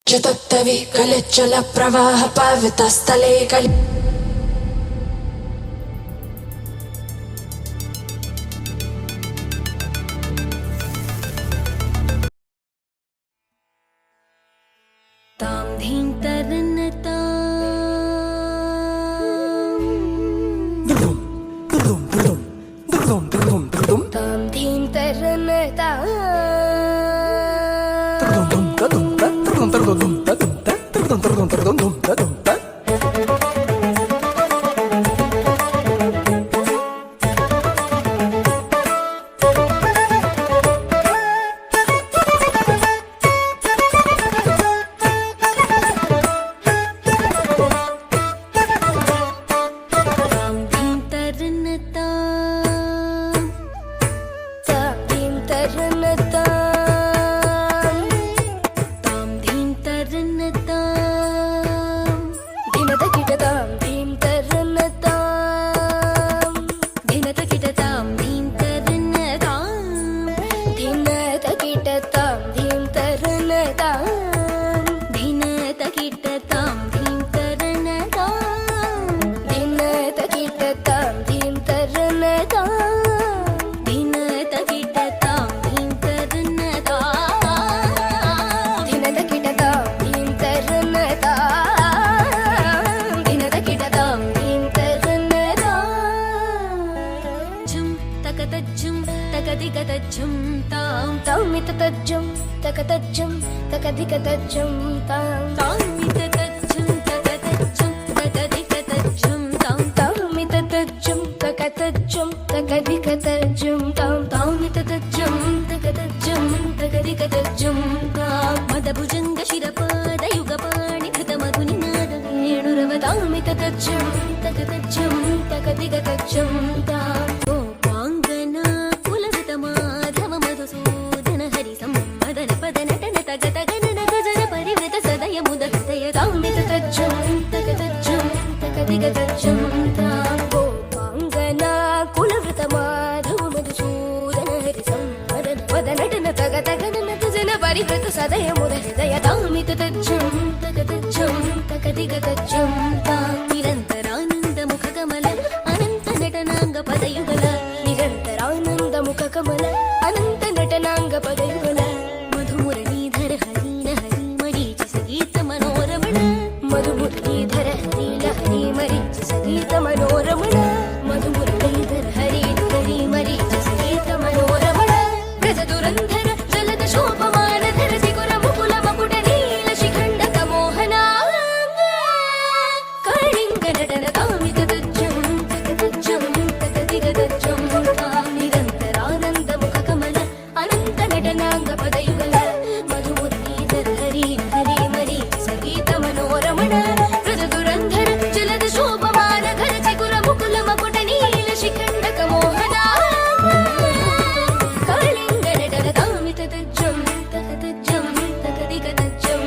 चतुत्तवी कलिचल प्रवाह पावितस्थले कलि तां धीं तरन्नतां तां धीं तरन्नतां तकदिगतज्जुं तां तामिततज्जुं तकतज्जुं तकदिगतज्जुं तां तामिततज्जुं तकतज्जुं तकदिगतज्जुं तां तामिततज्जुं तकतज्जुं तकदिगतज्जुं तां तामिततज्जुं तकतज्जुं तकदिगतज्जुं तां मदभुजङ्ग शिरपादयुगपाणि कृतमधुनिनाद वेणुरवतामिततज्जुं तकतज्जुं तकदिगतज्जुं तां गोपाङ्गना कुलवृतमाधवमधुसूदन हरिसंवदन वदनटन तगतगनन तुजन परिवृत सदय मुदहृदय तामिततज्जुं तकतज्जुं तकदिगतज्जुं तां निरन्तरानन्दमुखकमल अनन्तनटनाङ्गपदयुगल निरन्तरानन्दमुखकमल अनन्तनटनाङ्गपदयुगल मधुमुरलीधर हरीन हरिमरीचि सगीत मनोरमण मधुमुरलीधर हरील हरिमरीचि सगीत मनोरमण मधुमुरलीधर हरील हरिमरीचि सगीत मनोरमण गजदुरन्धर जलद शोभमानधर सिकुर मुकुल मकुट नील शिखण्डक मोहना कलिङ्गनटन तामिततज्जुं तकतज्जुं तकदिगतज्जुं तां निरन्तरानन्दमुखकमल अनन्तनटनाङ्गपदयुगल मधुमुरलीधर हरील हरिमरीचि सगीत मनोरमण गजदुरन्धर जलद शोभमानधर चिकुर मुकुल मकुट नील शिखण्डक मोहना कलिङ्गनटन तामिततज्जुं तकतज्जुं तकदिगतज्जुं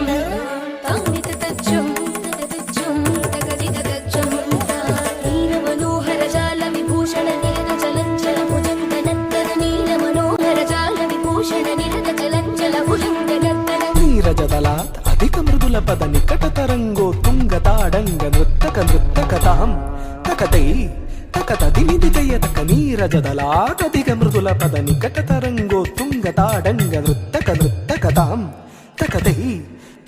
तामिततज्जुं तकतज्जुं तकदिगतज्जुं नीलमनोहर जाल विभूषण निरत चलञ्चल भुजङ्गनन्दन नीलमनोहर जाल विभूषण निरत चलञ्चल भुजङ्गनन्दन नीरजदलात् अधिक मृदुल पद निकट तरंगो तुंग ताडंग नृत्यक नृत्यकतां तकतै तकतदिनिदितय तक नीरजदलात् अधिक मृदुल पद निकट तरंगो तुंग ताडंग नृत्यक नृत्यकतां तकतै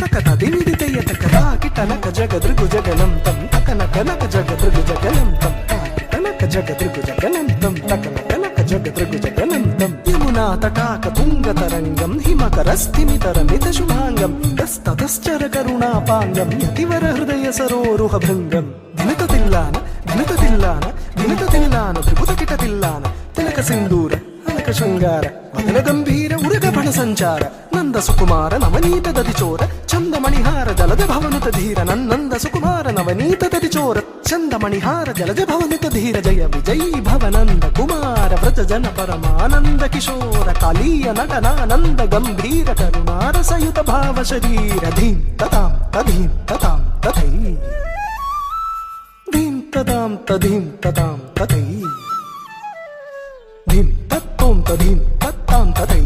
तकतदिनिदितय तक ताकिटनक जगदृगुजगनं तं तकनकनक जगदृगुजगनं तं ताकिटनक जगदृगुजगनं तं तकनकनक जगदृगुजगनं तं यमुना तटाक तुंग तरंगं हिमकरस्थिमितरमित शुभांगं तस्ततश्चर करुणापांगं यतिवर हृदय सरोरुह भृंगं धिनततिल्लान धिनततिल्लान धिनततिल्लान त्रिपुतकिटतिल्लान तिलक सिंदूर अलक शृंगार वदन गंभीर उरग फण संचार नंद सुकुमार नवनीत दधिचोर चंदमणिहार जलज भवनुत धीर नंद सुकुमार नवनीत दधिचोर चंदमणिहार जलज भवनुत धीर जय विजयी भवनंद कुमार व्रज जन परमानंद किशोर कालीय नटनानंद गंभीर करुणार सयुत भाव शरीर धीं ततां तधीं ततां तथै धीं ततां तधीं ततां तथै धीं तत्तों तधीं तत्तां तथै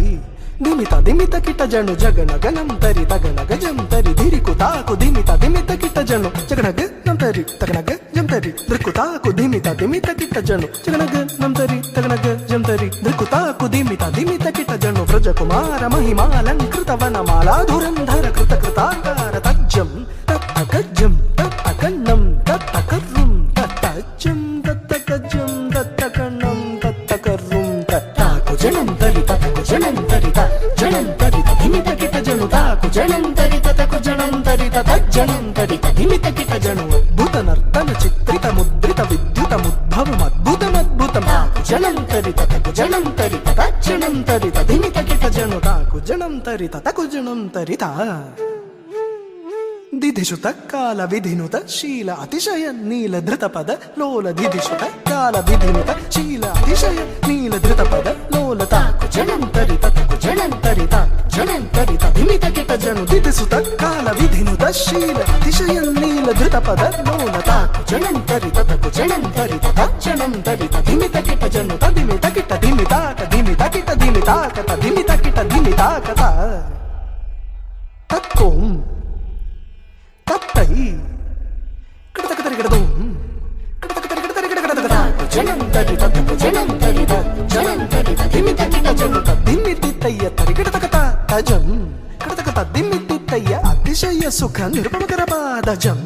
ಧಿಮಿತ ಧಿಮಿತ ಕಿಟ ಜಣು ಜಗಣಗ ನಂತರಿ ತಗಣಗ ಜಂತರಿ ಧಿರಿಕು ತಾಕು ಧಿಮಿತ ಧಿಮಿತ ಕಿಟ ಜಣು ಜಗಣಗ ನಂತರಿ ತಗಣಗ ಜಂತರಿ ಧೃಕು ತಾಕು ಧಿಮಿತ ಧಿಮಿತ ಕಿಟ ಜಣು ಜಗಣಗ ನಂತರಿ ತಗಣಗ ಜಂತರಿ ಧೃಕು ತಾಕು ಧಿಮಿತ ಧಿಮಿತ ಕಿಟ ಜಣು ವ್ರಜಕುಮಾರ ಮಹಿಮಾಲಂಕೃತ ವನಮಾಲಾ ಧುರಂಧರ ಕೃತ ಕೃತಾಕಾರ ತಜ್ಜಂ ತತ್ತಕಜ್ಜಂ ತತ್ತಕಣ್ಣಂ ತತ್ತಕರ್ರುಂ ತತ್ತಜ್ಜಂ ತತ್ತಕಜ್ಜಂ ತತ್ತಕಣ್ಣಂ ತತ್ತಕರ್ರುಂ ತತ್ತಾಕು ಜಣಂತರಿ ತತಕು ಜಣಂತರಿ ಜಣಂತರಿ ಧಿಮಿತ ಕಿಟ ಜಣು ತಾಕು ಜಣಂತರಿ ತತಕು ಜಣಂತರಿ ತಜ್ಜಣಂತರಿ ಧಿಮಿತ ಕಿಟ ಜಣು ಅದ್ಭುತ ನರ್ತನ ಚಿತ್ರಿತ ಮುದ್ರಿತ ವಿದ್ಯುತ ಮುದ್ಭವಂ ಅದ್ಭುತಮದ್ಭುತಂ ತಾಕು ಜಣಂತರಿ ತತಕು ಜಣಂತರಿ ತಜ್ಜಣಂತರಿ ಧಿಮಿತ ಕಿಟ ಜಣು ತಾಕು ಜಣಂತರಿ ತತಕು ಜಣಂತರಿ ದಿಧಿಷುತ ಕಾಲ ವಿಧಿನುತ ಶೀಲ ಅತಿಶಯ ನೀಲ ಧೃತ ಪದ ಲೋಲ ದಿಧಿಷುತ ಕಾಲ ವಿಧಿನುತ ಶೀಲ ಅತಿಶಯ ನೀಲ ಧೃತ ಪದ ಲೋಲ ತಾಕು ಜಣಂತರಿ ತತಕು ಜಣಂತರಿ ಜಣಂತರಿ ಧಿಮಿತ ಕಿಟ ಜಣು ದಿಧಿಸುತ ಕಾಲ ವಿಧಿನುತ ಶೀಲ ಅತಿಶಯ ನೀಲ ಧೃತ ಪದ ಲೋಲ ತಾಕು ಜಣಂತರಿ ತತಕು ಜಣಂತರಿ ಜಣಂತರಿ ಧಿಮಿತ ಕಿಟ ಜಣು ತದಿಮಿತ ಕಿಟ ಧಿಮಿತಾಕ ಧಿಮಿತ ಕಿಟ ಧಿಮಿತಾಕ ಧಿಮಿತ ಕಿಟ ಧಿಮಿತಾಕ ತತ್ಕೋಂ ತತ್ತೈ ಕಡತಕತರಿ ಕಡದೋಂ ಕಡತಕತರಿ ಕಡತರಿ ಕಡಕಡಕಡ ಜಣಂತರಿ ತತ್ತಕು ಜಣಂತರಿ ಜಣಂತರಿ ಧಿಮಿತ ಕಿಟ ಜಣು ಧಿಮಿತಿತ್ತಯ್ಯ ತರಿ ಕಡತಕತ ತಜಂ ಕಡತಕತ ಧಿಮಿತಿತ್ತಯ್ಯ ಅತಿಶಯ ಸುಖ ನಿರುಪಮಕರ ಪಾದಜಂ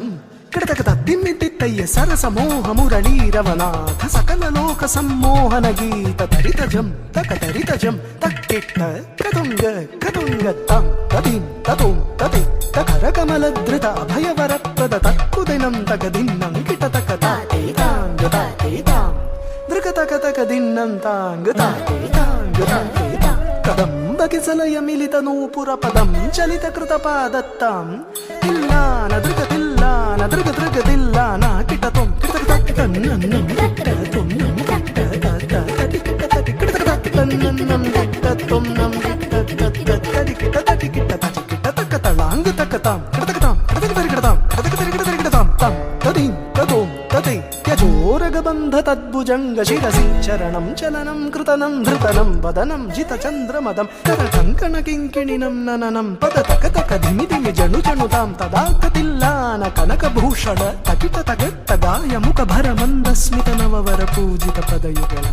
ಕಡತಕತ ಧಿಮಿತಿತ್ತಯ್ಯ ಸರಸ ಮೋಹ ಮುರಳೀರವನಾಥ ಸಕಲ ಲೋಕ ಸಮ್ಮೋಹನ ಗೀತ ತರಿತಜಂ ತಕತರಿತಜಂ ತಕ್ಕಿಟ್ಟ ಕದುಂಗ ಕದುಂಗ ತಂ ತದಿಂ ತತೋಂ ತತಿ ತಕರ ಕಮಲ ಧೃತ ಅಭಯವರ ಪ್ರದ ತಕ್ಕುದಿನಂ ತಗದಿನ್ನಂ ಕಿಟ ತಕ ತಾಂಗ ತಾಂ ದೃಕ ತಕ ತಕ ದಿನ್ನಂ ತಾಂಗ ತಾಂಗ ಕದಂಬ ಕಿಸಲಯ ಮಿಲಿತ ನೂಪುರ ಪದಂ ಚಲಿತ ಕೃತ ಪಾದತ್ತಾಂ ತಿಲ್ಲಾನ ದೃಗ ತಿಲ್ಲಾನ ದೃಗ ದೃಗ ತಿಲ್ಲಾನ ಕಿಟ ತೊಂ ಕಿಟ ತಕ ತನ್ನಂ ಕಿಟ ತೊಂ ನಂ ಕಿಟ ತಕ ತಟಿ ಕಿಟ ತಟಿ ಕಿಟ ತಕ ತನ್ನಂ ಕಿಟ ತೊಂ ನಂ ಕಿಟ ತಕ ತಟಿ ಕಿಟ ತಟಿ ಕಿಟ ತಟಿ ಕಿಟ ತಕ ತಳಾಂಗ ತಕ ತಾಂ ಕಿಟ ತಕ ತಾಂ ಕಿಟ ತಕ ತರಿ ಕಿಟ ತಾಂ ಕಿಟ ತಕ ತರಿ ಕಿಟ ತರಿ ಕಿಟ ತಾಂ ತಾಂ ತದಿಂ ತದೋಂ ತತಿ ಯಜೋರಗ ಬಂಧ ತದ್ಭುಜಂಗ ಶಿರಸಿ ಚರಣಂ ಚಲನಂ ಕೃತನಂ ಧೃತನಂ ವದನಂ ಜಿತ ಚಂದ್ರಮದಂ ಕರ ಕಂಕಣ ಕಿಂಕಿಣಿನಂ ನನನಂ ಪದ ತಕ ತಕ ಧಿಮಿ ಧಿಮಿ ಜಣು ಜಣು ತಾಂ ತದಾಕ ತಿಲ್ಲಾನ ಕನಕ ಭೂಷಣ ತಕಿಟ ತಗಟ್ಟ ಗಾಯ ಮುಖ ಭರ ಮಂದ ಸ್ಮಿತ ನವವರ ಪೂಜಿತ ಪದಯುಗಳ